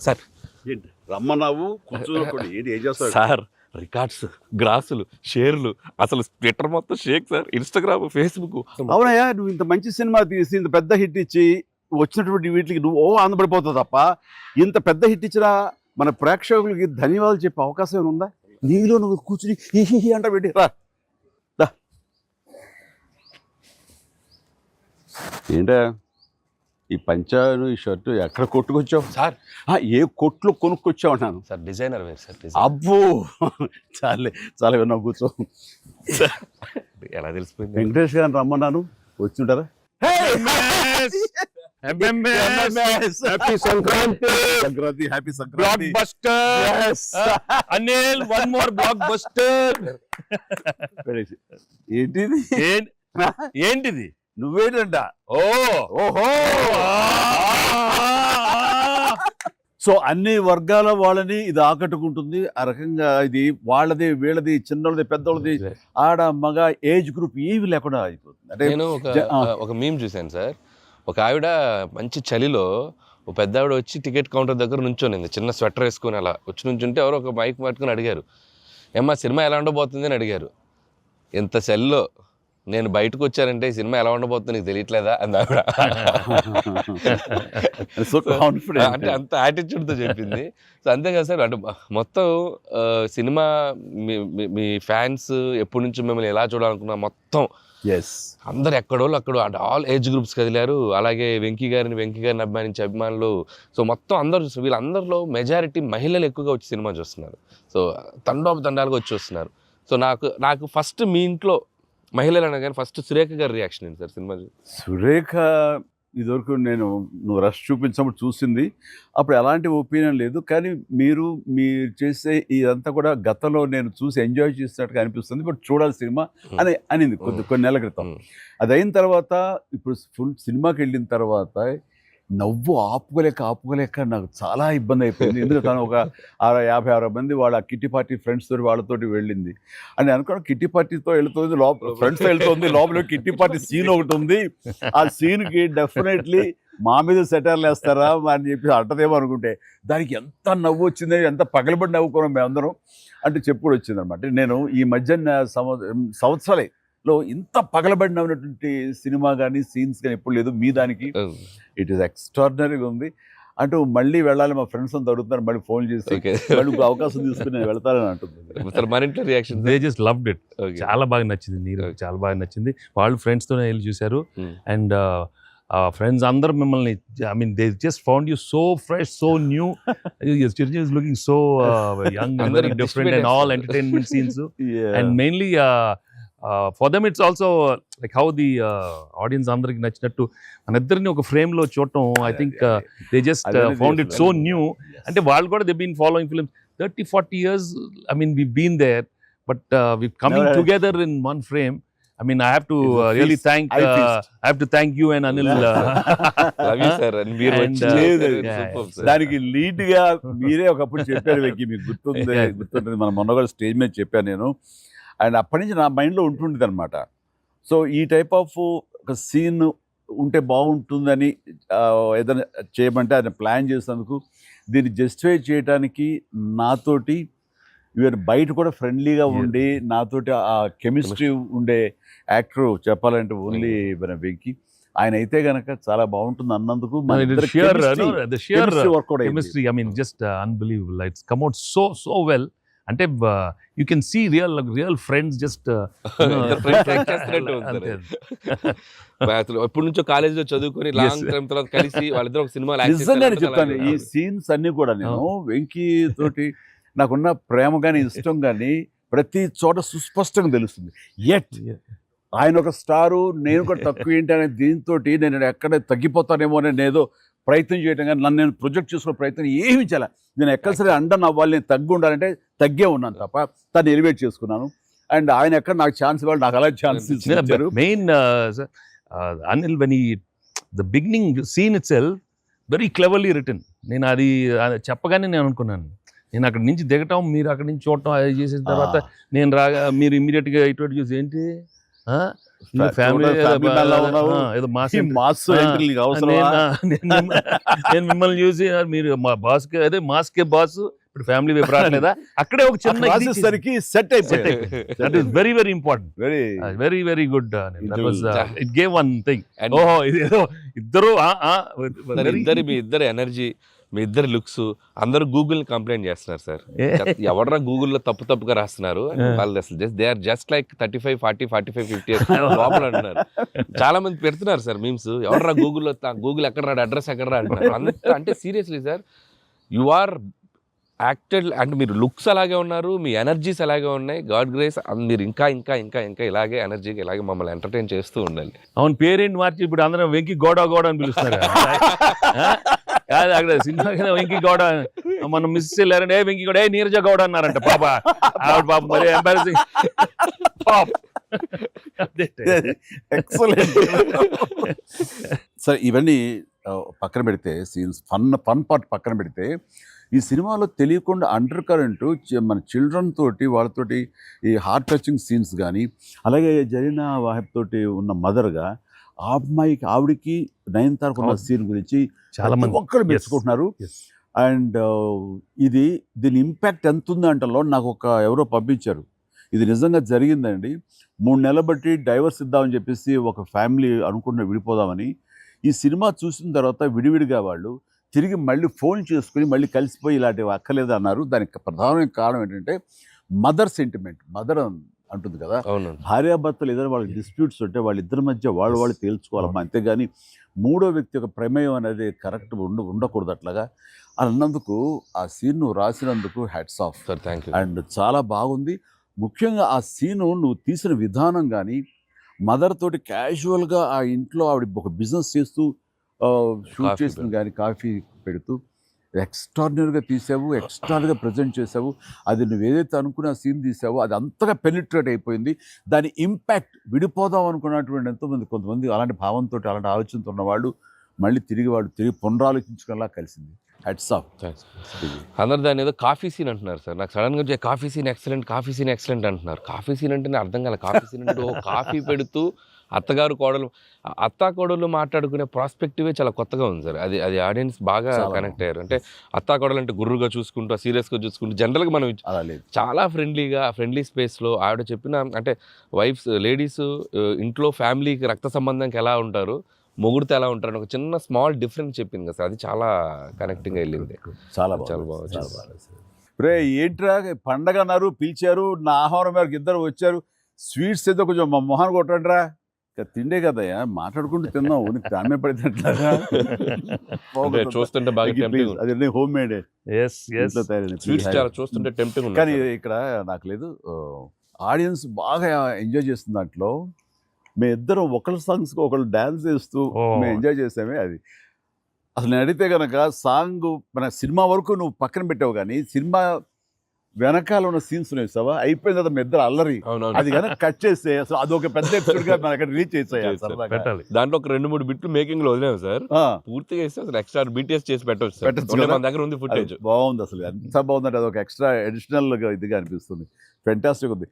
Sir ఏంటి రమ్మన్నావు కూర్చోకుండా ఏంటి ఏం చేస్తావు? సార్ రికార్డ్స్, గ్రాసులు, షేర్లు, అసలు ట్విట్టర్ మొత్తం షేక్ సార్, ఇన్స్టాగ్రామ్, ఫేస్బుక్. అవునయ్యా, నువ్వు ఇంత మంచి సినిమా తీసి ఇంత పెద్ద హిట్ ఇచ్చి వచ్చినటువంటి వీటికి నువ్వు ఆనందపడిపోతావు తప్ప ఇంత పెద్ద హిట్ ఇచ్చిన మన ప్రేక్షకులకి ధన్యవాదాలు చెప్పే అవకాశం ఏమైనా ఉందా? నీలో నువ్వు కూర్చుని హీ అంట పెట్టి రా. ఏంటా ఈ పంచాను ఈ షర్టు ఎక్కడ కొట్టుకొచ్చావు సార్ ఏ కొట్లు కొనుక్కొచ్చావు అన్నాను. సార్ డిజైనర్ వేరు సార్. అబ్బో చాలా విన్నా కూర్చో. ఎలా తెలిసిపోయింది? వెంకటేష్ గారిని రమ్మన్నాను, వచ్చింటారా? Sankranti happy Sankranti. Anil one more blockbuster. ఏంటిది? ఏంటిది? నువ్వేంటంట? ఓహో. సో అన్ని వర్గాల వాళ్ళని ఇది ఆకట్టుకుంటుంది. ఆ రకంగా ఇది వాళ్ళది, వీళ్ళది, చిన్నోళ్ళది, పెద్దోళ్ళది, ఆడ మగ ఏజ్ గ్రూప్ ఏవి లేకుండా అయిపోతుంది. అంటే నేను ఒక మీమ్ చూశాను సార్. ఒక ఆవిడ మంచి చలిలో ఒక పెద్ద ఆవిడ వచ్చి టికెట్ కౌంటర్ దగ్గర నుంచోనింది, చిన్న స్వెటర్ వేసుకుని అలా వచ్చి నుంచుంటే ఎవరో ఒక మైక్ పట్టుకుని అడిగారు, ఏమ్మా సినిమా ఎలా ఉండబోతుంది అని అడిగారు. ఎంత చలిలో నేను బయటకు వచ్చానంటే ఈ సినిమా ఎలా ఉండబోతుంది నీకు తెలియట్లేదా అని ఆవిడ. అంటే అంత యాటిట్యూడ్తో చెప్పింది. సో అంతే కదా సార్, అంటే మొత్తం సినిమా మీ ఫ్యాన్స్ ఎప్పటి నుంచి మిమ్మల్ని ఎలా చూడాలనుకున్నా మొత్తం అందరు ఎక్కడోళ్ళు అక్కడ అంటే ఆల్ ఏజ్ గ్రూప్స్ కదిలారు. అలాగే వెంకీ గారిని అభిమానించే అభిమానులు. సో మొత్తం అందరూ వీళ్ళందరిలో మెజారిటీ మహిళలు ఎక్కువగా వచ్చి సినిమా చూస్తున్నారు. సో తండాలుగా వచ్చి వస్తున్నారు. సో నాకు ఫస్ట్ మీ ఇంట్లో మహిళలు అనగానే ఫస్ట్ సురేఖ గారి రియాక్షన్ ఏంటి సార్ సినిమా? సురేఖ ఇదివరకు నువ్వు రష్ చూపించినప్పుడు చూసింది, అప్పుడు ఎలాంటి ఒపీనియన్ లేదు. కానీ మీరు చేసే ఇదంతా కూడా గతంలో నేను చూసి ఎంజాయ్ చేసినట్టుగా అనిపిస్తుంది, బట్ చూడాలి సినిమా అని అనింది కొన్ని నెలల క్రితం. అది అయిన తర్వాత ఇప్పుడు ఫుల్ సినిమాకి వెళ్ళిన తర్వాత నవ్వు ఆపుకోలేక నాకు చాలా ఇబ్బంది అయిపోయింది. ఎందుకంటే తను ఒక 50-60 మంది వాళ్ళ కిట్టి పార్టీ ఫ్రెండ్స్ తోటి వాళ్ళతోటి వెళ్ళింది అని అనుకోవడం. కిట్టి పార్టీతో వెళుతుంది, ఫ్రెండ్స్తో వెళ్తుంది, లోపల కిట్టి పార్టీ సీన్ ఒకటి ఉంది. ఆ సీన్కి డెఫినెట్లీ మా మీద సెటర్లు వేస్తారా అని చెప్పి అంటదేమో అనుకుంటే దానికి ఎంత నవ్వు వచ్చింది, ఎంత పగలబడి నవ్వుకున్నాం మేమందరం అంటే చెప్పుడు వచ్చిందనమాట. నేను ఈ మధ్య సంవత్సరాలే లో ఇంత పగలబడినటువంటి సినిమా కానీ సీన్స్ కానీ ఎప్పుడు లేదు. మీ దానికి ఇట్ ఈస్ ఎక్స్ట్రాడినరీగా ఉంది. అంటూ మళ్ళీ వెళ్ళాలి, మా ఫ్రెండ్స్ అంతా అడుగుతున్నారు, మళ్ళీ ఫోన్ చేసి మళ్ళీ అవకాశం తీసుకుని నేను వెళ్తానని అంటుంది. They just loved it. చాలా బాగా నచ్చింది, నీరు చాలా బాగా నచ్చింది. వాళ్ళు ఫ్రెండ్స్తోనే వెళ్ళి చూశారు. అండ్ ఫ్రెండ్స్ అందరూ మిమ్మల్ని, I mean they just found you so fresh, so new. Chiranjeevi is looking so young and very different and all entertainment scenes. And mainly for them it's also like how the audience అందరికి నచ్చినట్టు మన ఇద్దరిని ఒక frame లో చూడటం. I think they just found it so new. అంటే వాళ్ళు కూడా they been following films 30-40 years. I mean we've been there, but we've coming together in one frame. I mean I have to really thank you and Anil. Love you sir. And మీరు దానికి lead గా మీరే ఒకప్పుడు చెప్పారు వెంకీ, మీకు గుర్తుంది మన మొన్న కూడా స్టేజ్ మీద చెప్పాను నేను. అండ్ అప్పటి నుంచి నా మైండ్లో ఉంటుండేది అనమాట. సో ఈ టైప్ ఆఫ్ ఒక సీన్ ఉంటే బాగుంటుందని ఏదైనా చేయమంటే ఆయన ప్లాన్ చేసినందుకు, దీన్ని జస్టిఫై చేయడానికి నాతోటి ఈవెన్ బయట కూడా ఫ్రెండ్లీగా ఉండి నాతోటి ఆ కెమిస్ట్రీ ఉండే యాక్టర్ చెప్పాలంటే ఓన్లీ మన వెంకీ. ఆయన అయితే గనక చాలా బాగుంటుంది అన్నందుకు chemistry, I mean just unbelievable. It's come out so well. అంటే you can see real friends just ఎప్పటి నుంచో కాలేజీలో చదువుకొని లాంగ్ టైం తర్వాత కలిసి వాళ్ళిద్దరు ఒక సినిమా చెప్తాను. ఈ సీన్స్ అన్ని కూడా నేను వెంకీ తోటి నాకున్న ప్రేమ కానీ ఇష్టం కానీ ప్రతి చోట సుస్పష్టంగా తెలుస్తుంది. ఎట్ ఆయన ఒక స్టారు, నేను కూడా తక్కువ ఏంటి అనే దీంతో నేను ఎక్కడ తగ్గిపోతానేమో అని ఏదో ప్రయత్నం చేయడం కానీ నన్ను నేను ప్రొజెక్ట్ చేసుకునే ప్రయత్నం ఏమి చేయాలి. నేను ఎక్కడ సరే అండర్ అవ్వాలి, నేను తగ్గి ఉండాలంటే తగ్గే ఉన్నాను తప్ప తను ఎలివేట్ చేసుకున్నాను. అండ్ ఆయన ఎక్కడ నాకు ఛాన్స్ ఇవ్వాలి, నాకు అలా ఛాన్స్ ఇచ్చారు. Main Anil when the beginning scene itself very cleverly written. నేను అది చెప్పగానే నేను అనుకున్నాను, నేను అక్కడి నుంచి దిగటం, మీరు అక్కడి నుంచి చూడటం, అది చేసిన తర్వాత నేను రాగా మీరు ఇమ్మీడియట్గా ఇటువంటి చూసి ఏంటి ఫ్యామిలీ family man లా ఉన్నావు. ఏదో మాస్ ఈ మాస్ ఎంట్రీ నీకు అవసరమా? నేను మిమ్మల్ని చూసి మీరు మా బాస్ కి అదే మాస్ కే బాస్ ఇప్పుడు ఫ్యామిలీ వైపు రావట్లేదా అక్కడే ఒక చిన్న రాసేసరికి సెట్ అయిపోయింది. That is very very important, very very very good. It gave one thing. And ఓహో ఇది ఏదో ఇద్దరు మీ ఇద్దరు ఎనర్జీ, మీ ఇద్దరు లుక్స్ అందరూ గూగుల్ కంప్లైంట్ చేస్తున్నారు సార్. ఎవడరా గూగుల్లో తప్పుగా రాస్తున్నారు వాళ్ళు, అసలు దే ఆర్ జస్ట్ లైక్ 35, 40, 45, 50 లోపల అంటున్నారు. చాలా మంది పెడుతున్నారు సార్ మీమ్స్, ఎవడరా గూగుల్లో గూగుల్ ఎక్కడ రాడు, అడ్రస్ ఎక్కడ రా అంటున్నారు. అంత అంటే seriously sir, you are acted అంటే మీరు లుక్స్ అలాగే ఉన్నారు, మీ ఎనర్జీస్ అలాగే ఉన్నాయి. గాడ్ గ్రేస్ మీరు ఇంకా ఇంకా ఇంకా ఇంకా ఇలాగే ఎనర్జీకి ఇలాగే మమ్మల్ని ఎంటర్టైన్ చేస్తూ ఉండాలి. అవును, పేరేంటి మార్చి ఇప్పుడు అందరం వెంకి గౌడ అని పిలుస్తారు. కాదు అక్కడ సినిమా వెంకి గౌడ, మనం మిస్ వెళ్ళారంటే వెంకి గౌడ, నీరజ గౌడ అన్నారంట. పాప ఆవిడ పాప మరి ఎంబారసింగ్. ఎక్సలెంట్. సరే ఇవన్నీ పక్కన పెడితే, సీన్స్ ఫన్ పార్ట్ పక్కన పెడితే, ఈ సినిమాలో తెలియకుండా అండర్ కరెంట్ మన చిల్డ్రన్ తోటి వాళ్ళతోటి ఈ హార్ట్ టచింగ్ సీన్స్ కానీ, అలాగే జరీనా వాహిబ్ తోటి ఉన్న మదర్గా ఆ అమ్మాయికి ఆవిడికి నయనతారకు ఉన్న సీన్ గురించి చాలా మంది ఒక్కరు మెచ్చుకుంటున్నారు. అండ్ దీని ఇంపాక్ట్ ఎంత ఉందంటలో నాకు ఎవరో పంపించారు, ఇది నిజంగా జరిగిందండి. 3 నెలలు బట్టి డైవర్స్ ఇద్దామని చెప్పేసి ఒక ఫ్యామిలీ అనుకున్న విడిపోదామని, ఈ సినిమా చూసిన తర్వాత విడివిడిగా వాళ్ళు తిరిగి మళ్ళీ ఫోన్ చేసుకుని మళ్ళీ కలిసిపోయి ఇలాంటివి అక్కర్లేదు అన్నారు. దానికి ప్రధానమైన కారణం ఏంటంటే మదర్ సెంటిమెంట్. మదర్ అంటుంది కదా, భార్యాభర్తలు ఏదైనా వాళ్ళకి డిస్ప్యూట్స్ ఉంటే వాళ్ళిద్దరి మధ్య వాళ్ళు తేల్చుకోవాలమ్మా, అంతేగాని మూడో వ్యక్తి యొక్క ప్రమేయం అనేది కరెక్ట్ ఉండకూడదు. అట్లాగా అన్నందుకు ఆ సీన్ నువ్వు రాసినందుకు hats off sir. Thank you. And చాలా బాగుంది. ముఖ్యంగా ఆ సీను నువ్వు తీసిన విధానం కానీ, మదర్ తోటి క్యాజువల్గా ఆ ఇంట్లో ఆవిడ ఒక బిజినెస్ చేస్తూ షూట్ చేసిన కానీ కాఫీ పెడుతూ ఎక్స్ట్రాడినరీగా తీసావు, ఎక్స్ట్రాడినరీగా ప్రజెంట్ చేసావు. అది నువ్వు ఏదైతే అనుకున్న సీన్ తీసావో అది అంతగా పెనిట్రేట్ అయిపోయింది. దాని ఇంపాక్ట్ విడిపోదాం అనుకున్నటువంటి కొంతమంది అలాంటి భావంతో అలాంటి ఆలోచనతో ఉన్నవాళ్ళు మళ్ళీ తిరిగి పునరాలోచించుకునేలా కలిసింది. Hats off. అందరు దాన్ని ఏదో కాఫీ సీన్ అంటున్నారు సార్. నాకు సడన్గా కాఫీ సీన్ ఎక్సలెంట్ అంటున్నారు. కాఫీ సీన్ అంటేనే అర్థం కాలే. కాఫీ సీన్ అంటే కాఫీ పెడుతూ అత్తా కోడలు మాట్లాడుకునే ప్రాస్పెక్టివే చాలా కొత్తగా ఉంది సార్. అది ఆడియన్స్ బాగా కనెక్ట్ అయ్యారు. అంటే అత్తా కోడలు అంటే గుర్రుగా చూసుకుంటూ, సీరియస్గా చూసుకుంటూ, జనరల్గా మనం చాలా ఫ్రెండ్లీ స్పేస్లో ఆవిడ చెప్పిన అంటే లేడీస్ ఇంట్లో ఫ్యామిలీకి రక్త సంబంధంకి ఎలా ఉంటారు, మొగుడితో ఎలా ఉంటారని ఒక చిన్న స్మాల్ డిఫరెన్స్ చెప్పింది కదా సార్. అది చాలా కనెక్టింగ్గా వెళ్ళింది. చాలా బాగా. రే ఏంట్రా పండగ అన్నారు, పిలిచారు, నా ఆహారం మేరకు ఇద్దరు వచ్చారు, స్వీట్స్ ఏదో కొంచెం మా మొహాన్ని కొట్టండిరా. తిండే కదయ్యా, మాట్లాడుకుంటూ తిన్నావు, నీకు దాని పడినట్లాగా చూస్తుంటే బాగా అది హోమ్ మేడ్ చూస్తుంటే టెంప్టింగ్ ఉంది. కానీ ఇక్కడ నాకు లేదు, ఆడియన్స్ బాగా ఎంజాయ్ చేస్తున్న దాంట్లో మేము ఇద్దరం ఒకళ్ళ సాంగ్స్కి ఒకళ్ళు డ్యాన్స్ చేస్తూ మేము ఎంజాయ్ చేసామే. అది అసలు నేను అడిగితే కనుక సాంగ్ మన సినిమా వరకు నువ్వు పక్కన పెట్టావు, కానీ సినిమా వెనకాల ఉన్న సీన్స్ వేసావా, అయిపోయిన తర్వాత మీ ఇద్దరు అల్లరి, అది కనుక కట్ చేస్తే అసలు అదొక పెద్ద ఎపిసోడ్ గా మనకి రీచ్ చేసేయాలి. దాంట్లో ఒక 2-3 బిట్లు మేకింగ్ లో వదిలేము సార్, పూర్తిగా వేస్తే అసలు ఎక్స్ట్రా BTS చేసి పెట్టవచ్చు. మన దగ్గర ఉంది ఫుటేజ్. బాగుంది, అసలు ఎంత బాగుందంటే అదొక ఎక్స్ట్రా అడిషనల్ గా ఇదిగా అనిపిస్తుంది. ఫెంటాస్టిక్ ఉంది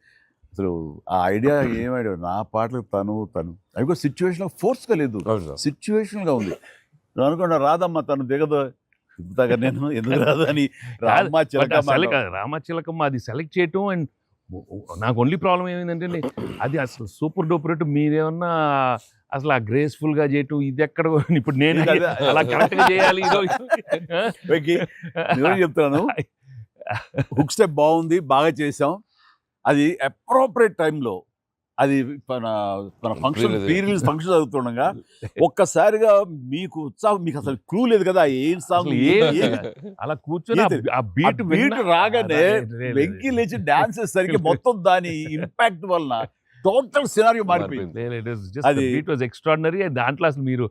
అసలు. ఆ ఐడియా ఏం ఐడియా, నా పాటలు తను అవి కూడా సిచ్యువేషన్ ఫోర్స్గా లేదు, సిచ్యువేషన్ గా ఉంది. నువ్వు అనుకున్నా రాదమ్మా తను దిగదు, నేను ఎందుకు రాదు అని రామచిలకమ్మ అది సెలెక్ట్ చేయటం. అండ్ నాకు ఓన్లీ ప్రాబ్లం ఏమైందంటే అది అసలు సూపర్ డూపర్ రేటు, మీరేమన్నా అసలు ఆ గ్రేస్ఫుల్ గా చేయటం ఇది ఎక్కడ, ఇప్పుడు నేను అలా కరెక్ట్ గా చేయాలి. చెప్తాను, హుక్ స్టెప్ బాగుంది, బాగా చేసాం. అది అప్రోప్రియేట్ టైంలో అది మన ఫంక్షన్ ప్రీ-రిలీజ్ ఫంక్షన్ జరుగుతుండగా ఒక్కసారిగా మీకు ఉత్సాహం, మీకు అసలు క్లూ లేదు కదా ఏం సాంగ్ అలా కూర్చొని ఆ బీట్ రాగానే వెంకీ లేచి డాన్స్ చేసేసరికి మొత్తం దాని ఇంపాక్ట్ వలన టోటల్ సినారియో మారిపోయింది. అది ఇట్ వాజ్ ఎక్స్ట్రాడినరీ. దాంట్లో అసలు మీరు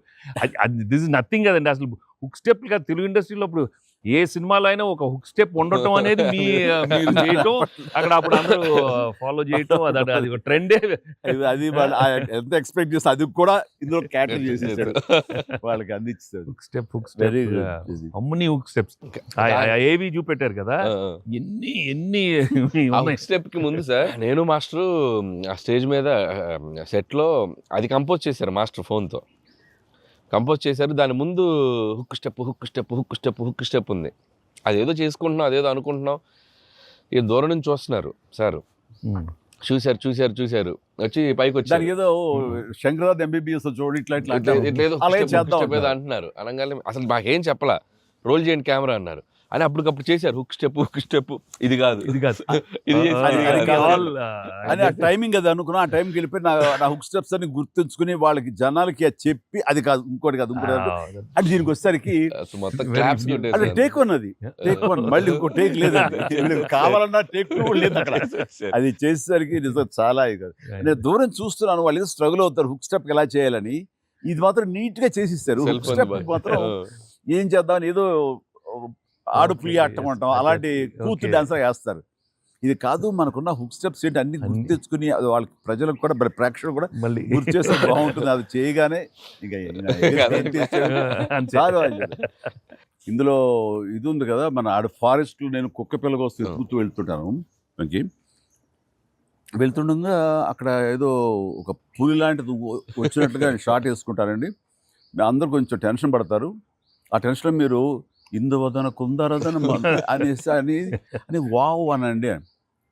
దిస్ ఇస్ నథింగ్ కదండి, అసలు హుక్ స్టెప్ కదా తెలుగు ఇండస్ట్రీలో. ఇప్పుడు ఏ సినిమాలో అయినా ఒక హుక్ స్టెప్ ఉండటం అనేది మీరు చేయటం, అక్కడ అప్పుడు అందరూ ఫాలో చేయటం, అది ఒక ట్రెండే. అది వాళ్ళు ఎంత ఎక్స్పెక్ట్ చేస్తే అది కూడా ఇందులో క్యాటర్ చేసేసాడు, వాళ్ళకి అందించాడు. హుక్ స్టెప్ అమ్మని హుక్ స్టెప్స్ ఏవి చూపెట్టారు కదా, ఎన్ని స్టెప్ కి ముందు సార్ నేను మాస్టర్ ఆ స్టేజ్ మీద సెట్ లో అది కంపోజ్ చేశారు మాస్టర్ ఫోన్ తో కంపోజ్ చేశారు. దాని ముందు హుక్ స్టెప్ ఉంది. అదేదో చేసుకుంటున్నాం, అదేదో అనుకుంటున్నాం. ఇక దూరం నుంచి చూస్తున్నారు సార్, చూశారు వచ్చి పైకి వచ్చారు. ఏదో శంకరాద్ ఎంబీబీఎస్ చూడు ఇట్లా అంటున్నారు. అనగానే అసలు మాకేం చెప్పలా, రోల్ చేయండి కెమెరా అన్నారు. అని అప్పటికప్పుడు చేశారు హుక్ స్టెప్. ఇది కాదు ఇది అని ఆ టైమింగ్ అది అనుకున్నా. ఆ టైంకి వెళ్ళిపోయి నా హుక్ స్టెప్స్ అని గుర్తుంచుకుని వాళ్ళకి జనాలకి చెప్పి అది కాదు ఇంకోటి కాదు అంటే దీనికి వచ్చేసరికి అది టేక్ వన్, టేక్ వన్, మళ్ళీ ఇంకో టేక్ లేదండి, కావాలన్నా టేక్ టూ లేదు అక్కడ. అది చేసేసరికి నిజం చాలా ఇది. నేను దూరం చూస్తున్నాను, వాళ్ళు ఏదో స్ట్రగుల్ అవుతారు హుక్ స్టెప్ ఎలా చేయాలని. ఇది మాత్రం నీట్ గా చేసిస్తారు. హుక్ స్టెప్ మాత్రం ఏం చేద్దామని ఏదో ఆడు పులి ఆటం అంటాం అలాంటి కూతురు డాన్సర్ వేస్తారు. ఇది కాదు, మనకున్న హుక్ స్టెప్స్ ఏంటి అన్ని గుర్తు తెచ్చుకుని అది వాళ్ళకి ప్రజలకు కూడా ప్రేక్షకులు కూడా మళ్ళీ గుర్తు చేస్తే బాగుంటుంది. అది చేయగానే ఇందులో ఇది ఉంది కదా, మన ఆడు ఫారెస్ట్ లో నేను కుక్క పిల్లగా వస్తే ఎత్తుకుతూ వెళ్తుంటాను. వెళ్తుండగా అక్కడ ఏదో ఒక పులి లాంటిది వచ్చినట్టుగా షాట్ వేసుకుంటారండి. అందరూ కొంచెం టెన్షన్ పడతారు. ఆ టెన్షన్లో మీరు ఇందువదన కుందరదన అనేసి అని వావ్ అనండి.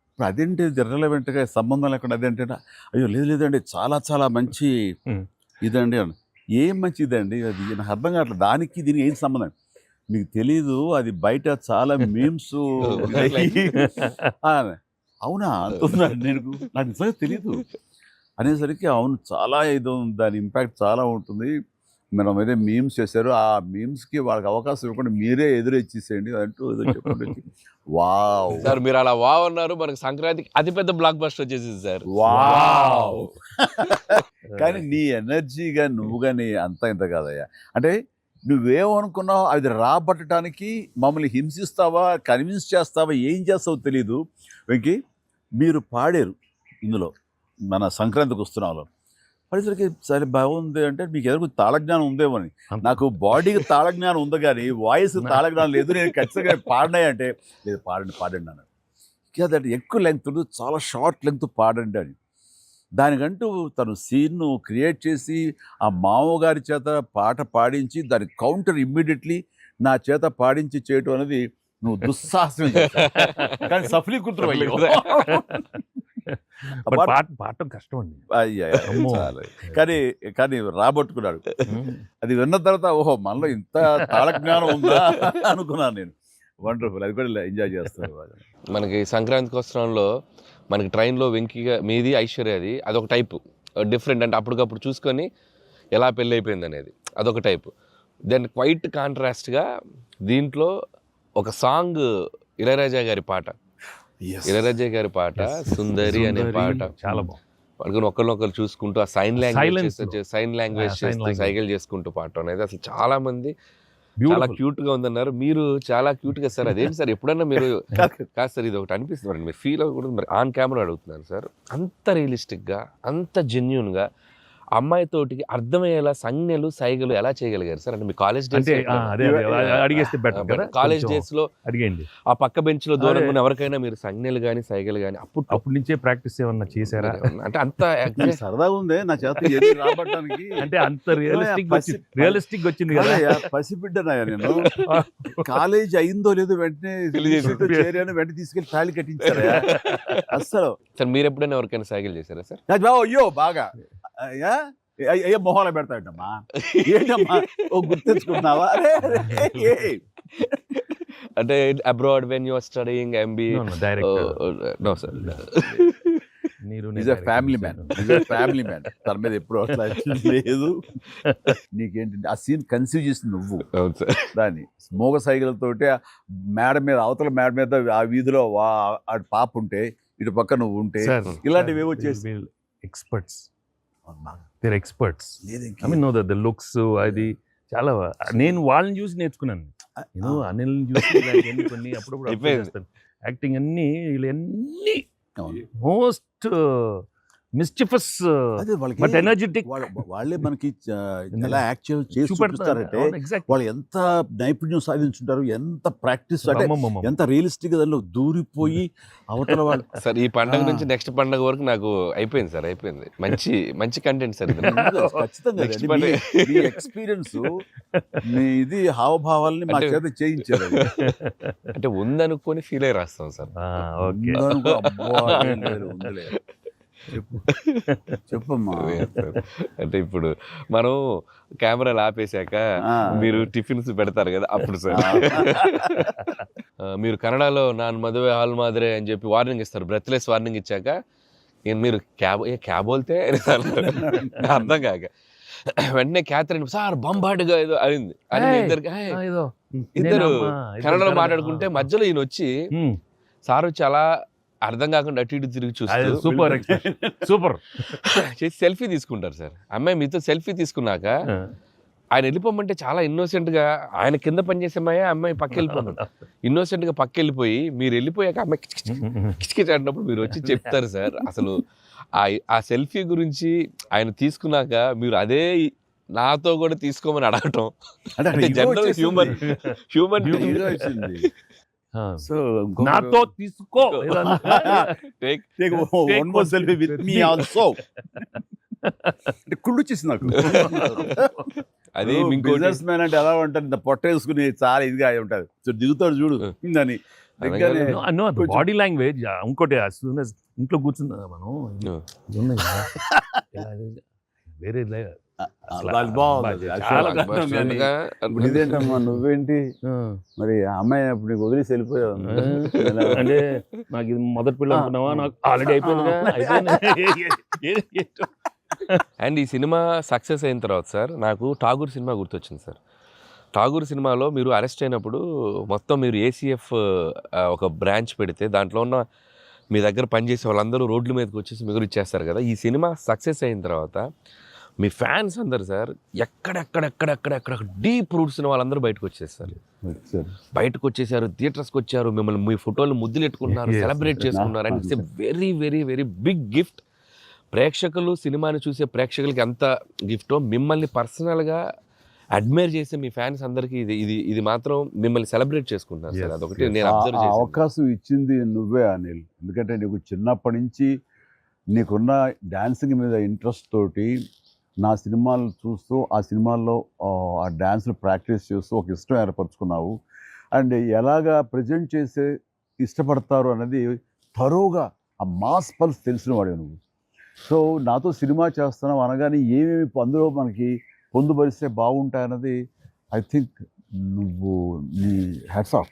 ఇప్పుడు అదేంటి ఇర్రెలవెంట్గా సంబంధం లేకుండా అదేంటే, అయ్యో లేదండి చాలా చాలా మంచి ఇదండి అని. ఏం మంచి ఇదండి అది నాకు అర్థం కావట్లేదు, దానికి దీనికి ఏం సంబంధం మీకు తెలీదు, అది బయట చాలా మీమ్స్. అవునా అంటున్నాడు, నాకు నిజంగా తెలీదు అనేసరికి అవును చాలా ఇది దాని ఇంపాక్ట్ చాలా ఉంటుంది. మనం ఏదో మీమ్స్ చేశారు, ఆ మీమ్స్కి వాళ్ళకి అవకాశం ఇవ్వకుండా మీరే ఎదురొచ్చేసేయండి అంటూ ఏదో చెప్పండి. వావ్ సార్, మీరు అలా వావ్ అన్నారు, మనకు సంక్రాంతికి అతిపెద్ద బ్లాక్ బస్టర్ వచ్చేసింది సార్. వావ్ కానీ నీ ఎనర్జీగా నువ్వు కానీ అంత ఇంత కాదయ్యా. అంటే నువ్వేమనుకున్నావు అది రాబట్టడానికి మమ్మల్ని హింసిస్తావా, కన్విన్స్ చేస్తావా, ఏం చేస్తావో తెలీదు. వెంకీ మీరు పాడారు ఇందులో మన సంక్రాంతికి వస్తున్నాలో, పరిసరికి సరే బాగుంది అంటే మీకు ఎదురు తాళజ్ఞానం ఉందేమని. నాకు బాడీకి తాళజ్ఞానం ఉంది కానీ వాయిస్ తాళజ్ఞానం లేదు. నేను ఖచ్చితంగా పాడినాయి అంటే లేదు పాడండి అన్నాడు. అదంటే ఎక్కువ లెంగ్త్ చాలా షార్ట్ లెంగ్త్ పాడండి అని. దానికంటూ తను సీన్ను క్రియేట్ చేసి ఆ మామగారి చేత పాట పాడించి దాని కౌంటర్ ఇమ్మీడియట్లీ నా చేత పాడించి చేయటం అనేది నువ్వు దుస్సాహసం కానీ సఫలీకృతం అయ్యో. పాడటం కష్టం అండి, కానీ రాబట్టుకున్నాడు. అది విన్న తర్వాత ఓహో మనలో ఇంత తాళజ్ఞానం ఉందా అనుకున్నాను నేను. వండర్ఫుల్, అది కూడా ఎంజాయ్ చేస్తాను. మనకి సంక్రాంతికి వస్త్రంలో మనకి ట్రైన్లో వెంకీగా మీది ఐశ్వర్యది అదొక టైపు డిఫరెంట్, అంటే అప్పటికప్పుడు చూసుకొని ఎలా పెళ్ళి అయిపోయింది అనేది అదొక టైపు. దెన్ క్వైట్ కాంట్రాస్ట్గా దీంట్లో ఒక సాంగ్ ఇళయరాజా గారి పాట, సుందరి అనే పాట చాలా బాగుంది. ఒకరినొకరు చూసుకుంటూ ఆ సైన్ లాంగ్వేజ్ చేస్తూ సైకిల్ చేసుకుంటూ పాట అనేది అసలు చాలా మంది చాలా క్యూట్ గా ఉందన్నారు. మీరు చాలా క్యూట్ గా సార్. అదేంటి సార్ ఎప్పుడన్నా మీరు కాదు సార్ ఇది ఒకటి అనిపిస్తుంది మీరు ఫీల్ అవ్వకూడదు, మరి ఆన్ కెమెరా అడుగుతున్నాను సార్. అంత రియలిస్టిక్ గా అంత జెన్యూన్ గా అమ్మాయితోటికి అర్థమయ్యేలా సంజ్ఞలు సైగలు ఎలా చేయగలిగారు సార్? అంటే మీ కాలేజ్ డేస్ అడిగేస్తే బెటర్ కదా. కాలేజ్ డేస్ లో అడిగండి, ఆ పక్క బెంచ్ లో దూరంగా ఉన్న ఎవరికైనా మీరు సంజ్ఞలు కానీ సైగలు కానీ అప్పుడు నుంచే ప్రాక్టీస్ ఏమన్నా చేశారా? అంటే అంత సరదాగా ఉంది నా చేత రాబట్టడానికి. అంటే అంత రియలిస్టిక్ వచ్చింది కదా. పసిబిడ్డనాయా నేను. కాలేజ్ అయిందో లేదో వెంటనే చేరాను, వెంటనే తీసుకెళ్లి తాళి కట్టించారా అస్సలు. సార్ మీరు ఎప్పుడైనా ఎవరికైనా సైకిల్ చేశారా సార్? అయ్యో బాగా అయ్యో మొహాలు పెడతాడమ్మా, ఏంటమ్మా ఓ గుర్తించుకుంటున్నావా? అంటే abroad when you are studying MBA? No sir, family man. తన మీద ఎప్పుడు అట్లా లేదు. నీకేంటంటే ఆ సీన్ కన్సీవ్ చేసింది నువ్వు. దాన్ని మోగ సైకిల్తోటి మేడ మీద అవతల మేడ మీద ఆ వీధిలో ఆ పాప ఉంటే ఇటు పక్క నువ్వు ఉంటే ఇలాంటివి ఏవో చేసి experts I mean know the looks అది చాలా నేను వాళ్ళని చూసి నేర్చుకున్నాను. నేను అనిల్ చూసి ఇలాంటివన్నీ కొన్ని అప్పుడప్పుడు observe అయిపోయింది. చేస్తాను. యాక్టింగ్ అన్ని వీళ్ళన్నీ అవును. మోస్ట్ మిస్చిఫస్ అదే వాళ్ళకి బట్ ఎనర్జెటిక్ వాళ్ళే మనకి ఎలా యాక్ట్ చేసి చూపిస్తారంటే ఎగ్జాక్ట్. వాళ్ళు ఎంత నైపుణ్యం సాధించుంటారు, ఎంత ప్రాక్టీస్ అంటే ఎంత రియలిస్టిక్ గా దానిలో దూరిపోయి అవతల వాళ్ళు సార్ ఈ పండగ నుంచి నెక్స్ట్ పండగ వరకు నాకు అయిపోయింది సార్, అయిపోయింది. మంచి మంచి కంటెంట్ సార్ ఇది. ఖచ్చితంగా Next అండి. పండగ. మీ ఎక్స్పీరియన్స్ మీ ఇది హావభావాల్ని మా చేత చేయించారు. అంటే ఉందనుకొని ఫీల్ అయ్యి రాస్తాం సార్. ఓకే. ఉందనుకో, అబ్బా, ఏం లేదు, ఉందిలే. చెప్పమ్మా. అంటే ఇప్పుడు మనం కెమెరాలు ఆపేశాక మీరు టిఫిన్స్ పెడతారు కదా అప్పుడు సార్. మీరు కన్నడలో నాన్ మదువే హాల్ మాదిరే అని చెప్పి వార్నింగ్ ఇస్తారు, బ్రెత్లెస్ వార్నింగ్ ఇచ్చాక మీరు క్యాబ్ వెళ్తే అర్థం కాక వెంటనే క్యాథరిన్ సార్ బంబాటుగా ఏదో అయింది అని ఇద్దరు కన్నడలో మాట్లాడుకుంటే మధ్యలో ఈయన వచ్చి సార్ వచ్చి అలా అర్థం కాకుండా అటు ఇటు తిరిగి చూస్తారు, సూపర్ సూపర్ చేసి సెల్ఫీ తీసుకుంటారు సార్. అమ్మాయి మీతో సెల్ఫీ తీసుకున్నాక ఆయన వెళ్ళిపోమంటే చాలా innocent గా ఆయన కింద పనిచేసే అమ్మాయి పక్క వెళ్ళిపోమంట innocent గా పక్క వెళ్ళిపోయి మీరు వెళ్ళిపోయాక అమ్మాయి కిచకిచ అంటున్నప్పుడు మీరు వచ్చి చెప్తారు సార్. అసలు ఆ సెల్ఫీ గురించి ఆయన తీసుకున్నాక మీరు అదే నాతో కూడా తీసుకోమని అడగటం అంటే జనరల్ హ్యూమన్ సో నాతో తీసుకో కుళ్ళు వచ్చేసింది నాకు. అది బిజినెస్ మ్యాన్ అంటే ఎలా ఉంటారు, ఇంత పొట్ట వేసుకుని చాలా ఇదిగా ఉంటారు. సో దిగుతాడు చూడు అని బాడీ లాంగ్వేజ్. ఇంకోటి ఇంట్లో కూర్చున్నా మనం వేరే ఇదేంటమ్మా నువ్వేంటి మరి అమ్మాయి అప్పుడు నీకు వదిలేసి వెళ్ళిపోయావు అంటే నాకు ఇది మొదటి పిల్ల అనుకున్నావా, నాకు ఆల్రెడీ అయిపోయింది. అండ్ ఈ సినిమా సక్సెస్ అయిన తర్వాత సార్ నాకు ఠాగూర్ సినిమా గుర్తొచ్చింది సార్. ఠాగూర్ సినిమాలో మీరు అరెస్ట్ అయినప్పుడు మొత్తం మీరు ఏసీఎఫ్ ఒక బ్రాంచ్ పెడితే దాంట్లో ఉన్న మీ దగ్గర పనిచేసే వాళ్ళందరూ రోడ్ల మీదకి వచ్చేసి మీరు ఇచ్చేస్తారు కదా. ఈ సినిమా సక్సెస్ అయిన తర్వాత మీ ఫ్యాన్స్ అందరు సార్ ఎక్కడెక్కడెక్కడెక్కడెక్కడ డీప్ రూట్స్ వాళ్ళందరూ బయటకు వచ్చేస్తారు, బయటకు వచ్చేసారు, థియేటర్స్కి వచ్చారు, మిమ్మల్ని మీ ఫోటోలు ముద్దులెట్టుకున్నారు, సెలబ్రేట్ చేసుకున్నారు. And it's a very very very big gift. ప్రేక్షకులు సినిమాని చూసే ప్రేక్షకులకి ఎంత గిఫ్టో మిమ్మల్ని పర్సనల్గా అడ్మైర్ చేసే మీ ఫ్యాన్స్ అందరికీ ఇది ఇది ఇది మాత్రం మిమ్మల్ని సెలబ్రేట్ చేసుకుంటారు సార్. అదొకటి నేను అబ్జర్వ్ చేశాను. అవకాశం ఇచ్చింది నువ్వే అనిల్. ఎందుకంటే నీకు చిన్నప్పటి నుంచి నీకున్న డాన్సింగ్ మీద ఇంట్రెస్ట్ తోటి నా సినిమాలు చూస్తూ ఆ సినిమాల్లో ఆ డాన్స్ని ప్రాక్టీస్ చేస్తూ ఒక ఇష్టం ఏర్పరచుకున్నావు. అండ్ ఎలాగా ప్రజెంట్ చేసే ఇష్టపడతారు అనేది తరోగా ఆ మాస్ పల్స్ తెలిసిన వాడే నువ్వు. సో నాతో సినిమా చేస్తున్నావు అనగానే ఏమేమి అందులో మనకి పొందుపరిస్తే బాగుంటాయన్నది ఐ థింక్ నువ్వు నీ హ్యాట్స్ ఆఫ్.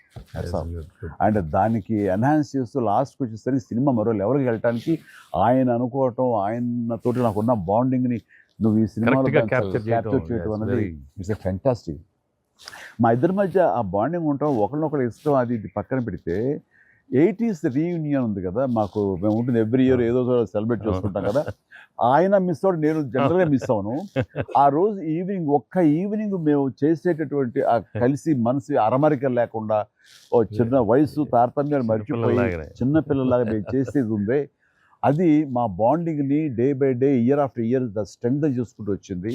అండ్ దానికి ఎన్హాన్స్ చేస్తూ లాస్ట్కి వచ్చేసరికి సినిమా మరో లెవెల్కి వెళ్ళటానికి ఆయన అనుకోవటం, ఆయనతోటి నాకున్న బాండింగ్ని నువ్వు ఈ సినిమాలో క్యాప్చర్ చేయటం అనేది ఇట్స్ ఎ ఫ్యాంటాస్టిక్. మా ఇద్దరి మధ్య ఆ బాండింగ్ ఉండటం, ఒకరినొకరు ఇష్టం, అది ఇది పక్కన పెడితే 80s రీయూనియన్ ఉంది కదా మాకు, మేము ఉంటుంది ఎవ్రీ ఇయర్ ఏదో సెలబ్రేట్ చేసుకుంటాం కదా. ఆయన మిస్ అవుట్, నేను జనరల్గా మిస్ అవును. ఆ రోజు ఈవినింగ్ ఒక్క ఈవినింగ్ మేము చేసేటటువంటి ఆ కలిసి మనసు అరమరిక లేకుండా ఓ చిన్న వయసు తారతమ్యాలు మర్చిపోయి చిన్నపిల్లలాగా మేము చేసేది ఉందే, అది మా బాండింగ్ని day by day year after year strength చేసుకుంటూ వచ్చింది.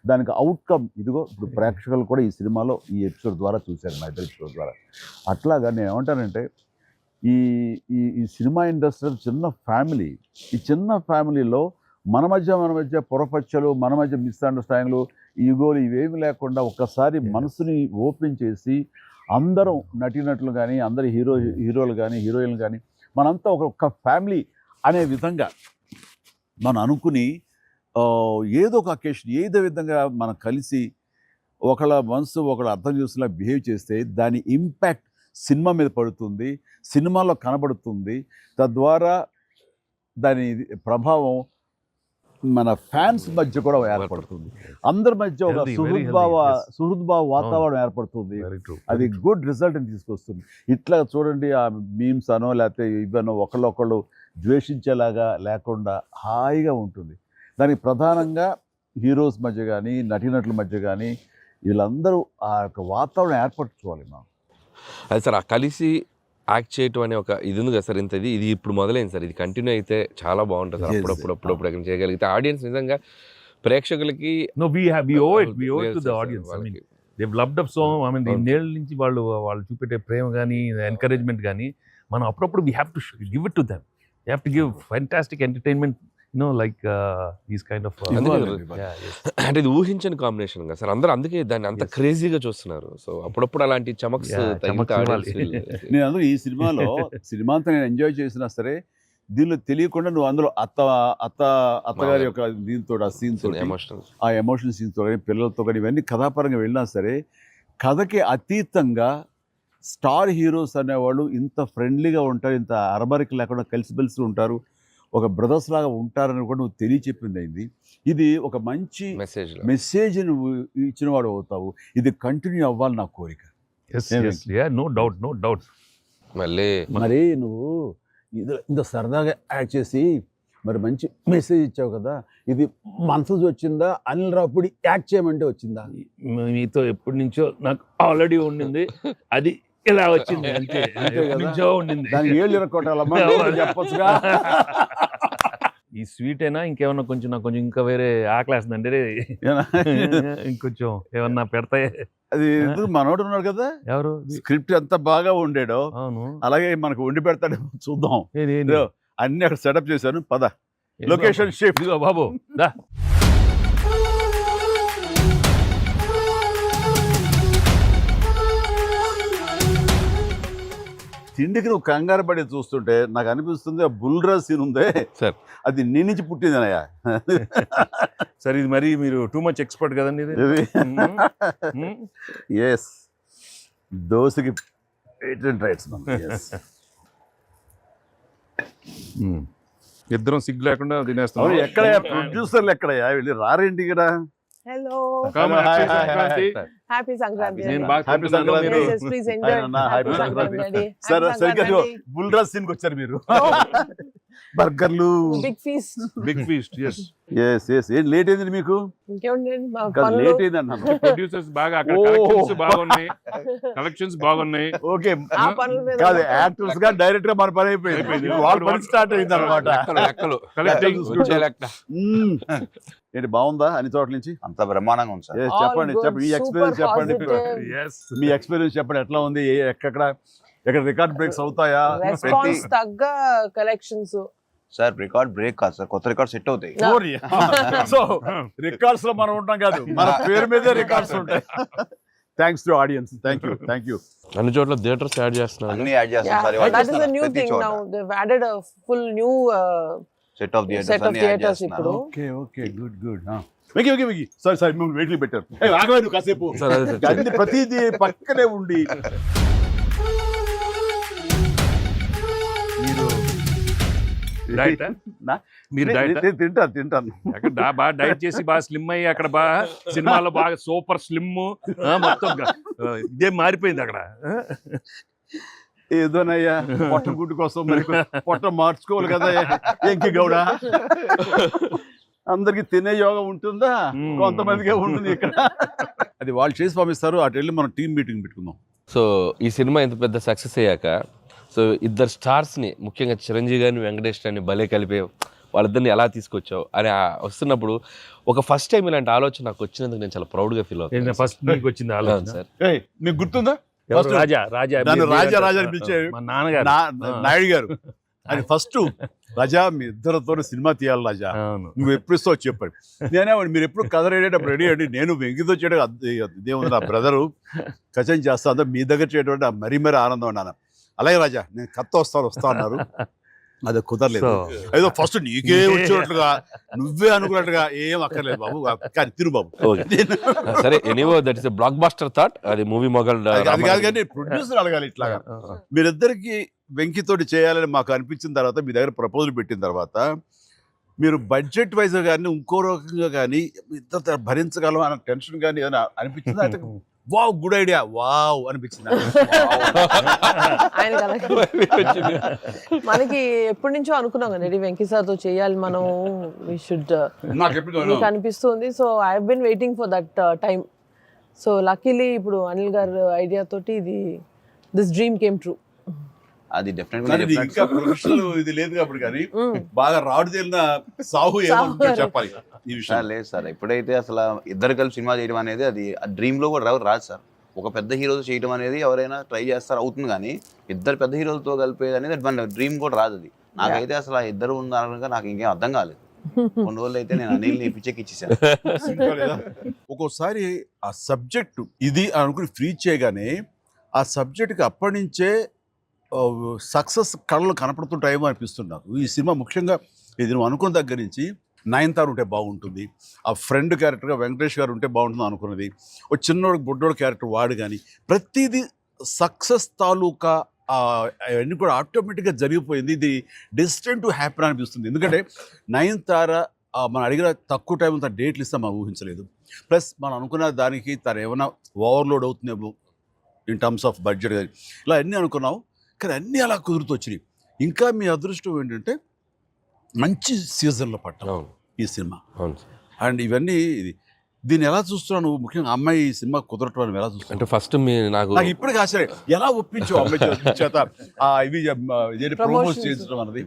దానికి అవుట్కమ్ ఇదిగో ఇప్పుడు ప్రేక్షకులు కూడా ఈ సినిమాలో ఈ ఎపిసోడ్ ద్వారా చూశారు, మా ఇద్దరు ఎపిసోడ్ ద్వారా. అట్లాగా నేను ఏమంటానంటే ఈ ఈ సినిమా ఇండస్ట్రీ చిన్న ఫ్యామిలీ. ఈ చిన్న ఫ్యామిలీలో మన మధ్య పొరపచ్చలు, మన మధ్య మిస్అండర్స్టాండింగ్లు, ఈగోలు ఇవేమి లేకుండా ఒక్కసారి మనసుని ఓపెన్ చేసి అందరం నటీనటులు కానీ, అందరు హీరోలు కానీ, హీరోయిన్లు కానీ మనంతా ఒక ఫ్యామిలీ అనే విధంగా మనం అనుకుని ఏదో ఒక అకేషన్ ఏదో విధంగా మనం కలిసి ఒకళ్ళ మనసు ఒకళ్ళు అర్థం చేసుకునేలా బిహేవ్ చేస్తే దాని ఇంపాక్ట్ సినిమా మీద పడుతుంది, సినిమాలో కనబడుతుంది. తద్వారా దాని ప్రభావం మన ఫ్యాన్స్ మధ్య కూడా ఏర్పడుతుంది, అందరి మధ్య ఒక సుహృద్భావ వాతావరణం ఏర్పడుతుంది. అది గుడ్ రిజల్ట్ని తీసుకొస్తుంది. ఇట్లా చూడండి, ఆ మీమ్స్ అనో లేకపోతే ఇవన్నో ఒకళ్ళొకళ్ళు ద్వేషించేలాగా లేకుండా హాయిగా ఉంటుంది. దానికి ప్రధానంగా హీరోస్ మధ్య కానీ, నటీనటుల మధ్య కానీ వీళ్ళందరూ ఆ యొక్క వాతావరణం ఏర్పరచుకోవాలి మనం. అది సార్ ఆ కలిసి యాక్ట్ చేయటం అనే ఒక ఇది ఉంది కదా సార్, ఇది ఇప్పుడు మొదలైంది సార్, ఇది కంటిన్యూ అయితే చాలా బాగుంటుంది సార్. అప్పుడప్పుడు ఎక్కడ చేయగలిగితే ఆడియన్స్ నిజంగా ప్రేక్షకులకి No, we owe it to the audience. I mean, they've loved up so. I mean, ఇన్నేళ్ళ నుంచి వాళ్ళు చూపెట్టే ప్రేమ కానీ ఎంకరేజ్మెంట్ కానీ మనం అప్పుడప్పుడు we have to give it to them. You have to give fantastic entertainment, like these kind of అంటే ఇది ఊహించని combination కదా సార్, అందరూ అందుకే దాన్ని అంత క్రేజీగా చూస్తున్నారు. సో అప్పుడప్పుడు అలాంటి చమక్స్ నేను అందులో ఈ సినిమా అంతా నేను ఎంజాయ్ చేసినా సరే, దీనిలో తెలియకుండా నువ్వు అందులో అత్తగారి యొక్క దీంతో ఆ సీన్స్ ఆ ఎమోషనల్ సీన్స్తో కానీ పిల్లలతో కానీ ఇవన్నీ కథాపరంగా వెళ్ళినా సరే, కథకి అతీతంగా స్టార్ హీరోస్ అనేవాళ్ళు ఇంత ఫ్రెండ్లీగా ఉంటారు, ఇంత అరమరిక లేకుండా కలిసిమెలిసి ఉంటారు, ఒక బ్రదర్స్ లాగా ఉంటారని కూడా నువ్వు తెలియచెప్పింది అయింది. ఇది ఒక మంచి మెసేజ్ నువ్వు ఇచ్చిన వాడు అవుతావు. ఇది కంటిన్యూ అవ్వాలి నా కోరిక. No doubt. మరి నువ్వు ఇంత సరదాగా యాక్ట్ చేసి మరి మంచి మెసేజ్ ఇచ్చావు కదా, ఇది మనసు వచ్చిందా, అనిల్ రావుపూడి యాక్ట్ చేయమంటే వచ్చిందా? మీతో ఎప్పటి నుంచో నాకు ఆల్రెడీ ఉండింది, అది ఇలా వచ్చింది అంతే. నుంచో ఉండింది, దానికి ఏళ్ళు ఇరక్కొట్టాలమ్మా చెప్పొచ్చుగా. ఈ స్వీట్ అయినా ఇంకేమన్నా కొంచెం నాకు కొంచెం ఇంకా వేరే ఆకలేస్తుందంటే ఇంకొంచెం ఏమన్నా పెడతాయి. అది మనోడు ఉన్నాడు కదా, ఎవరు స్క్రిప్ట్ ఎంత బాగా ఉండేడో అవును అలాగే మనకు వండి పెడతాడు, చూద్దాం. అన్ని అక్కడ సెటప్ చేశాను, పద లొకేషన్ షిఫ్ట్ బాబు దా. తిండికి నువ్వు కంగారు పడి చూస్తుంటే నాకు అనిపిస్తుంది ఆ బుల్రా సీన్ ఉందే సార్, అది నీ నుంచి పుట్టిందనయ్యా. సరే ఇది మరి మీరు టూ మచ్ ఎక్స్పర్ట్ కదండి ఇది. ఎస్, దోశకి పేటెంట్ రైట్స్. ఇద్దరం సిగ్గు లేకుండా తినేస్తాం. ఎక్కడయ్యా ప్రొడ్యూసర్లు, ఎక్కడయ్యా వెళ్ళి రారేంటి ఇక్కడ? Hello. Happy Sankranti. Happy Sankranti. Yes, please enjoy. Happy Sankranti. Sir, సరిగ్గా బుల్రా సీన్ కి వచ్చారు మీరు. బర్గర్లు, బిగ్ ఫీస్ట్. yes. ఏం లేట్ అయింది మీకు? లేట్ అయింది అన్నా. ప్రొడ్యూసర్స్ బాగా అక్కడ కలెక్షన్స్ బాగున్నాయి. ఓకే, కాదు యాక్టర్స్ గా డైరెక్ట్ గా మన పని అయిపోయింది, వాళ్ళ పని స్టార్ట్ అయింది అనమాట. ఏంటి బాగుందా అన్ని చోట్ల నుంచి? అంత బ్రహ్మాండంగా ఉంది సార్. చెప్పండి మీ ఎక్స్పీరియన్స్ చెప్పండి. మీ ఎక్స్పీరియన్స్ చెప్పండి, ఎట్లా ఉంది, ఎక్కడ రికార్డ్ బ్రేక్స్ అవుతాయా? రెస్పాన్స్ తగ్గ కలెక్షన్స్ సార్. రికార్డ్ బ్రేక్ కాదు సార్, కొత్త రికార్డ్ సెట్ అవుతాయి. సో రికార్డ్స్ లో మనం ఉంటాం కాదు, మన పేరు మీదే రికార్డ్స్ ఉంటాయి. Thanks to audience. Thank you. అన్ని చోట్ల థియేటర్స్ యాడ్ చేస్తున్నారు, అన్ని యాడ్ చేస్తున్నారు sir. That is a new thing now. They've added a full new set of theaters ఇప్పుడు. Okay good. వెకి సారీ మేము వెయిట్ లో పెట్టారు. ఆగవే నువ్వు కాసేపు, అన్ని ప్రతిదీ పక్కనే ఉండి. మీరు తింటాను అక్కడ బాగా డైట్ చేసి బాగా స్లిమ్ అయ్యి అక్కడ బాగా సినిమాలో బాగా సూపర్ స్లిమ్ మొత్తం ఇదే మారిపోయింది అక్కడ. ఏదోనయ్యా పొట్ట గుడ్డు కోసం మరి పొట్ట మార్చుకోవాలి కదా ఎంకి గౌడ. అందరికి తినే యోగం ఉంటుందా? కొంతమందికే ఉంటుంది ఇక్కడ. అది వాళ్ళు చేసి పంపిస్తారు, అటు వెళ్ళి మనం టీం మీటింగ్ పెట్టుకుందాం. సో ఈ సినిమా ఇంత పెద్ద సక్సెస్ అయ్యాక, సో ఇద్దరు స్టార్స్ని ముఖ్యంగా చిరంజీవి గారిని వెంకటేష్ గారిని భలే కలిపే వాళ్ళిద్దరిని ఎలా తీసుకొచ్చావు అని వస్తున్నప్పుడు ఒక ఫస్ట్ టైం ఇలాంటి ఆలోచన నాకు వచ్చినందుకు నేను చాలా ప్రౌడ్గా ఫీల్ అవుతాను. ఫస్ట్ మీకు వచ్చింది ఆలోచన సార్. మీకు గుర్తుందా? రాజా నాన్నగారు నాయుడు గారు అది ఫస్ట్, రాజా మీ ఇద్దరితో సినిమా తీయాలి రాజా, నువ్వు ఎప్పుడు ఇస్తావు చెప్పాడు. నేనే మీరు ఎప్పుడు కథ రెడీ రెడీ అండి, నేను వెంకితో చేయడం ఇదేముంది, నా బ్రదరు కచం చేస్తా, అంతా మీ దగ్గర చేయడం మరీ ఆనందం అన్నాను. అలాగే రాజా నేను కథ వస్తా అన్నారు, అది కుదరలేదు. ఏదో ఫస్ట్ నీకే వచ్చినట్లుగా నువ్వే అనుకున్నట్టుగా ఏం అక్కర్లేదు బాబు, కానీ తిరు బాబు. సరే, anyhow that is a blockbuster thought. అది మూవీ మొగల్ అది కాదు, కానీ ప్రొడ్యూసర్ అడగాలి ఇట్లాగా. మీరిద్దరికి వెంకితోటి చేయాలని మాకు అనిపించిన తర్వాత, మీ దగ్గర ప్రపోజల్ పెట్టిన తర్వాత, మీరు బడ్జెట్ వైజ్ కానీ ఇంకో రకంగా కానీ ఇద్దరు భరించగలం అన్న టెన్షన్ కానీ ఏదైనా అనిపించిందా? అయితే వావ్ గుడ్ ఐడియా వావ్ అనిపించింది. మనకి ఎప్పటి నుంచో అనుకున్నాం కదా వెంకీ సార్ తో చేయాలి మనం, వి షుడ్, నాకు అనిపిస్తుంది. So I have been waiting for that time. So luckily ఇప్పుడు అనిల్ గారు ఐడియా తోటి దిస్ డ్రీమ్ కేమ్ ట్రూ. అది కానీ ఇది డెఫినెట్గా ఇంకా ప్రొఫెషనల్ ఇది లేదు కాబట్టి కానీ బాగా రాడు తేలిన సాహు ఏమంటారు చెప్పాలి ఈ విషయం. లేదు సార్, ఎప్పుడైతే అసలు ఇద్దరు కలిసి సినిమా చేయడం అనేది అది డ్రీమ్ లో కూడా రాదు సార్. ఒక పెద్ద హీరోతో చేయడం అనేది ఎవరైనా ట్రై చేస్తారు, అవుతుంది, కానీ ఇద్దరు పెద్ద హీరోలతో కలిపేది అనేది మన డ్రీమ్ కూడా రాదు. అది నాకైతే అసలు ఆ ఇద్దరు ఉన్నారనగా నాకు ఇంకేం అర్థం కాలేదు. కొన్ని రోజులు అయితే నేను అనిల్ని పిచ్చెక్కి ఇచ్చేసాను. ఒక్కోసారి ఆ సబ్జెక్టు ఇది అనుకుని ఫ్రీ చేయగానే ఆ సబ్జెక్ట్కి అప్పటి నుంచే సక్సెస్ కళలు కనపడుతుంటాయేమో అనిపిస్తుంది నాకు. ఈ సినిమా ముఖ్యంగా ఇది నువ్వు అనుకున్న దగ్గర నుంచి నయనతార ఉంటే బాగుంటుంది, ఆ ఫ్రెండ్ క్యారెక్టర్గా వెంకటేష్ గారు ఉంటే బాగుంటుంది అనుకున్నది, ఒక చిన్నోడు బుడ్డోడు క్యారెక్టర్ వాడు, కానీ ప్రతిదీ సక్సెస్ తాలూకా అవన్నీ కూడా ఆటోమేటిక్గా జరిగిపోయింది. ఇది డెస్టిన్ టు హ్యాపీ అనిపిస్తుంది. ఎందుకంటే నయనతార మనం అడిగిన తక్కువ టైం అంతా డేట్లు ఇస్తాం మనం ఊహించలేదు. ప్లస్ మనం అనుకున్న దానికి తను ఏమైనా ఓవర్లోడ్ అవుతుందేమో ఇన్ టర్మ్స్ ఆఫ్ బడ్జెట్ కానీ ఇలా అన్నీ అనుకున్నాం, కానీ అన్నీ అలా కుదురుతూ వచ్చినాయి. ఇంకా మీ అదృష్టం ఏంటంటే మంచి సీజన్లో పట్టాం ఈ సినిమా. అండ్ ఇవన్నీ దీన్ని ఎలా చూస్తున్నావు నువ్వు? ముఖ్యంగా అమ్మాయి ఈ సినిమా కుదరటం అని ఎలా చూస్తున్నావు? అంటే ఫస్ట్ నాకు ఇప్పటికీ ఆశ్చర్యం, ఎలా ఒప్పించావు అమ్మాయి చేత ఇవి ప్రమోట్ చేయించడం అన్నది?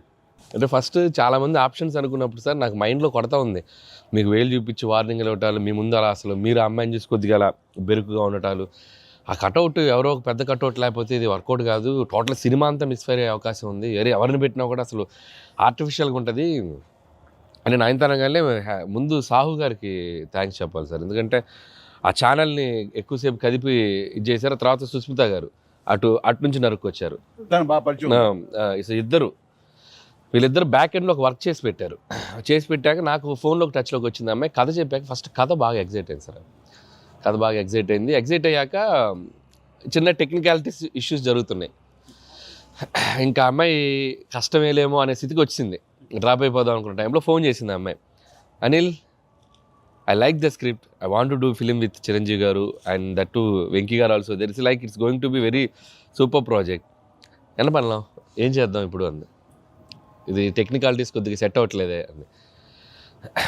అంటే ఫస్ట్ చాలా మంది ఆప్షన్స్ అనుకున్నప్పుడు సార్ నాకు మైండ్లో కొడతా ఉంది, మీకు వేలు చూపించి వార్నింగ్లు ఇవ్వటాలు, మీ ముందు అలా అసలు మీరు అమ్మాయిని చూసి కొద్దిగా అలా బెరుకుగా ఉండటాలు, ఆ కటౌట్ ఎవరో ఒక పెద్ద కటౌట్ లేకపోతే ఇది వర్కౌట్ కాదు, టోటల్ సినిమా అంతా మిస్ఫైర్ అయ్యే అవకాశం ఉంది, ఎవరిని పెట్టినా కూడా అసలు ఆర్టిఫిషియల్గా ఉంటుంది అని నయనతారగానే ముందు సాహు గారికి థ్యాంక్స్ చెప్పాలి సార్. ఎందుకంటే ఆ ఛానల్ని ఎక్కువసేపు కదిపి ఇది చేశారు. తర్వాత సుస్మిత గారు అటు నుంచి నరుక్కొచ్చారు. వీళ్ళిద్దరు బ్యాక్ ఎండ్లో ఒక వర్క్ చేసి పెట్టారు. చేసి పెట్టాక నాకు ఫోన్లోకి టచ్లోకి వచ్చింది అమ్మాయి. కథ చెప్పాక ఫస్ట్ కథ బాగా ఎగ్జైట్ అయింది సార్. కథ బాగా ఎగ్జైట్ అయింది. ఎగ్జైట్ అయ్యాక చిన్న టెక్నికాలిటీస్ ఇష్యూస్ జరుగుతున్నాయి. ఇంకా అమ్మాయి కష్టమేలేమో అనే స్థితికి వచ్చింది. డ్రాప్ అయిపోదాం అనుకున్న టైంలో ఫోన్ చేసింది అమ్మాయి, Anil I like the script, I want to do film with Chiranjeevi గారు అండ్ దట్ టు వెంకీ గారు also, there is like it's going to be very super project. ఎన్నపడలాం ఏం చేద్దాం ఇప్పుడు అంది. ఇది టెక్నికాలిటీస్ కొద్దిగా సెట్ అవ్వట్లేదే అంది.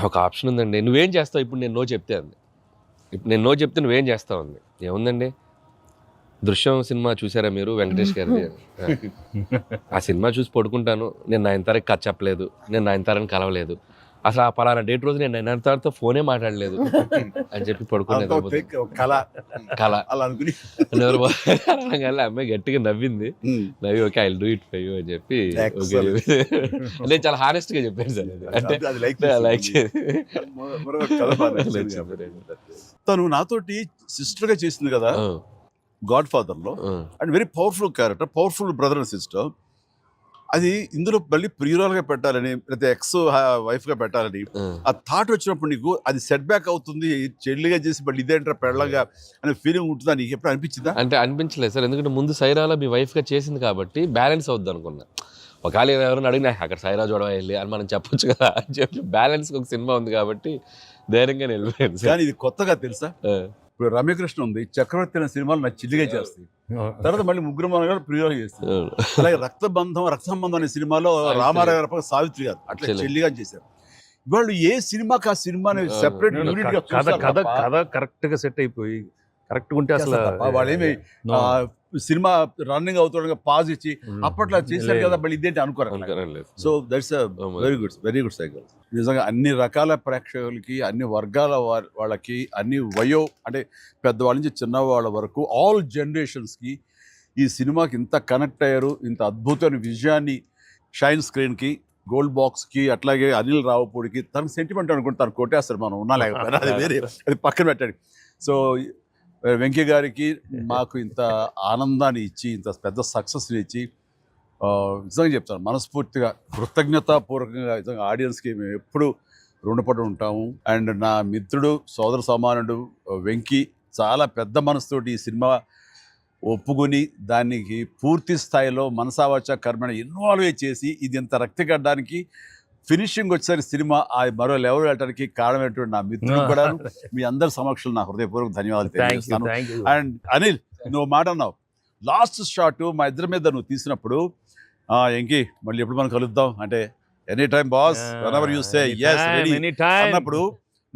ఒక ఆప్షన్ ఉందండి, నువ్వేం చేస్తావు ఇప్పుడు నేను నో చెప్తే అంది. ఇప్పుడు నేను నో చెప్తే నువ్వేం చేస్తావు అంది. ఏముందండి, దృశ్యం సినిమా చూసారా మీరు వెంకటేష్ గారిది? ఆ సినిమా చూసి పడుకుంటాను, నేను నయనతారకి కథ చెప్పలేదు, నేను నయనతారని కలవలేదు, అసలు ఆ పలానా డేట్ రోజు నేను నయనతారతో ఫోనే మాట్లాడలేదు అని చెప్పి పడుకునేది. అమ్మాయి గట్టిగా నవ్వింది. నవ్వి okay I will do it for you అని చెప్పి నేను చాలా హానెస్ట్ గా చెప్పాను సార్. అంటే లైక్ తను నాతోటి సిస్టర్ గా చేసింది కదా గాడ్ ఫాదర్ లో, and very powerful character, powerful brother and sister. అది ఇందులో మళ్ళీ ప్రియురాలుగా పెట్టాలని లేదా ఎక్స్ వైఫ్ గా పెట్టాలని ఆ థాట్ వచ్చినప్పుడు నీకు అది సెట్ బ్యాక్ అవుతుంది, చెల్లిగా చేసి మళ్ళీ ఇదేంటారా పెళ్ళగా అనే ఫీలింగ్ ఉంటుందా నీకు ఎప్పుడు అనిపించిందా? అంటే అనిపించలేదు సార్, ఎందుకంటే ముందు సైరాలో మీ వైఫ్ గా చేసింది కాబట్టి బ్యాలెన్స్ అవుద్ది అనుకున్నా. ఒకవేళ ఎవరైనా అడిగినా అక్కడ సైరా చూడవ వెళ్ళి అని మనం చెప్పొచ్చు కదా అని చెప్పి బ్యాలెన్స్ ఒక సినిమా ఉంది కాబట్టి ధైర్యంగా వెళ్ళిపోయాను సార్. కానీ ఇది కొత్తగా తెలుసా, ఇప్పుడు రమ్యకృష్ణ ఉంది, చక్రవర్తి అనే సినిమాలు నాకు చిల్లిగా చేస్తాయి, తర్వాత మళ్ళీ ముగ్గురు గారు ప్రియురాలు చేస్తారు. అలాగే రక్త సంబంధం అనే సినిమాలో రామారావు గారు సావిత్రి గారు అట్లా చెల్లిగా చేశారు. వాళ్ళు ఏ సినిమాకి ఆ సినిమాని సెపరేట్ కథ కరెక్ట్ గా సెట్ అయిపోయి కరెక్ట్ ఉంటే అసలు వాళ్ళేమి సినిమా రన్నింగ్ అవుతుండగా పాజ్ ఇచ్చి అప్పట్లో చేశారు కదా మళ్ళీ ఇదేంటి అనుకోరు. So that's very good cycle. నిజంగా అన్ని రకాల ప్రేక్షకులకి, అన్ని వర్గాల వాళ్ళకి, అన్ని అంటే పెద్దవాళ్ళ నుంచి చిన్నవాళ్ళ వరకు ఆల్ జనరేషన్స్కి ఈ సినిమాకి ఇంత కనెక్ట్ అయ్యారు. ఇంత అద్భుతమైన విజయాన్ని షైన్ స్క్రీన్కి, గోల్డ్ బాక్స్కి, అట్లాగే అనిల్ రావుపూడికి తనకు సెంటిమెంట్ అనుకుంటే తను కొట్టేస్తారు, మనం ఉన్నా లేకపోయినా అది వేరే, అది పక్కన పెట్టండి. సో వెంకీ గారికి మాకు ఇంత ఆనందాన్ని ఇచ్చి, ఇంత పెద్ద సక్సెస్ని ఇచ్చి నిజంగా చెప్తాను మనస్ఫూర్తిగా కృతజ్ఞతాపూర్వకంగా నిజంగా ఆడియన్స్కి మేము ఎప్పుడు రుణపడి ఉంటాము. అండ్ నా మిత్రుడు, సోదర సమానుడు వెంకీ చాలా పెద్ద మనసుతోటి ఈ సినిమా ఒప్పుకొని దానికి పూర్తి స్థాయిలో మనసావాచ కర్మణ ఇన్వాల్వ్ చేసి ఇది ఇంత రక్తిగడ్డానికి ఫినిషింగ్ వచ్చేసరి సినిమా ఆ మరో లెవెల్ వెళ్ళడానికి కారణమైనటువంటి నా మిత్రుడు కూడా మీ అందరి సమక్షంలో నా హృదయపూర్వక ధన్యవాదాలు తెలియజేస్తాను. అండ్ అనిల్, నువ్వు మాట అన్నావు లాస్ట్ షాట్ మా ఇద్దరి మీద నువ్వు తీసినప్పుడు, ఎంకి మళ్ళీ ఎప్పుడు మనం కలుద్దాం అంటే any time boss, whenever you say yes ready అన్నప్పుడు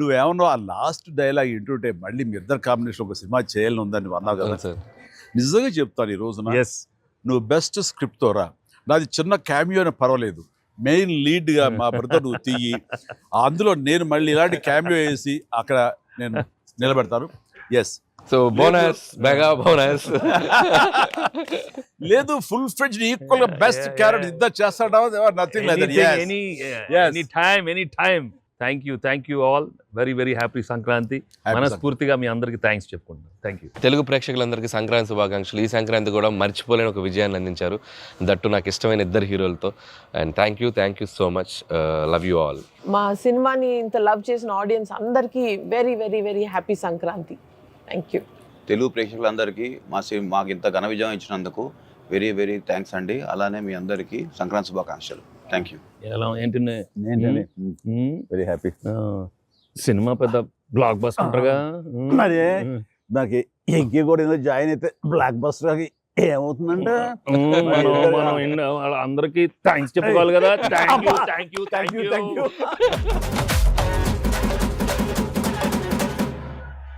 నువ్వేమన్నా ఆ లాస్ట్ డైలాగ్ వింటుంటే మళ్ళీ మీ ఇద్దరు కాంబినేషన్ ఒక సినిమా చేయాలని ఉందని అన్నావు కదా సార్. నిజంగా చెప్తాను ఈ రోజున ఎస్ నువ్వు బెస్ట్ స్క్రిప్ట్తో రా, నాది చిన్న క్యామియో అని పర్వాలేదు, మెయిన్ లీడ్గా మా బ్రదర్ నువ్వు తీయి, అందులో నేను మళ్ళీ ఇలాంటి క్యామియో వేసి అక్కడ నేను నిలబెడతాను. Yes so bonus, mega bonus. లేదు ఫుల్ ఫ్రెండ్స్ ఈక్వల్ గా బెస్ట్ క్యారెక్టర్ ఇద్దరు చేస్తాడా, nothing like that. Any time. Thank you all. Very happy Sankranti. మనస్ఫూర్తిగా మీ అందరికి థ్యాంక్స్ చెప్పుకుంటాను. Thank you. తెలుగు ప్రేక్షకులందరికీ సంక్రాంతి శుభాకాంక్షలు. ఈ సంక్రాంతి కూడా మర్చిపోలేని ఒక విజయాన్ని అందించారు, దట్టు నాకు ఇష్టమైన ఇద్దరు హీరోలతో. And thank you so much. Love you all. మా సినిమాని ఇంత లవ్ చేసిన ఆడియన్స్ అందరికీ very happy Sankranti. Thank you. Telugu ప్రేక్షకులందరికీ మాకు ఇంత ఘన విజయం ఇచ్చినందుకు వెరీ థ్యాంక్స్ అండి. అలానే మీ అందరికీ సంక్రాంతి శుభాకాంక్షలు. Thank you. ఎలా ఏంటి వెరీ హ్యాపీ. సినిమా పెద్ద బ్లాక్ బస్టర్గా మరి నాకు ఎంకి కూడా ఏదో జాయిన్ అయితే బ్లాక్ బస్టర్ ఏమవుతుందంటే మనం అందరికి థ్యాంక్స్ చెప్పుకోవాలి కదా. Thank you.